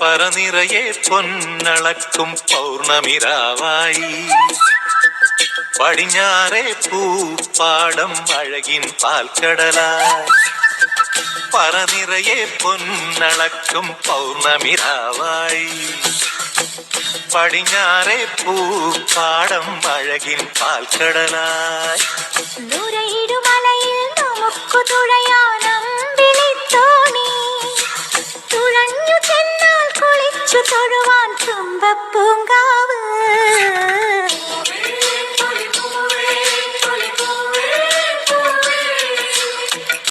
പറനിറയെ പൊന്നളക്കും പൗർണമിരാവായി പടിഞ്ഞാറേ പൂപ്പാടം അഴകിൻ പാൽക്കടലായി പറനിറയെ പൊന്നളക്കും പൗർണമിരാവായി പടിഞ്ഞാറേ പൂപ്പാടം അഴകിൻ പാൽക്കടലായി നുരയിടുമലയിൽ നമുക്ക് തുഴയാനമ്പിളിത്തോണി തുഴഞ്ഞു ചെന്നാൽ കുളിച്ചു തൊഴുവാൻ തുമ്പപ്പൂങ്കാ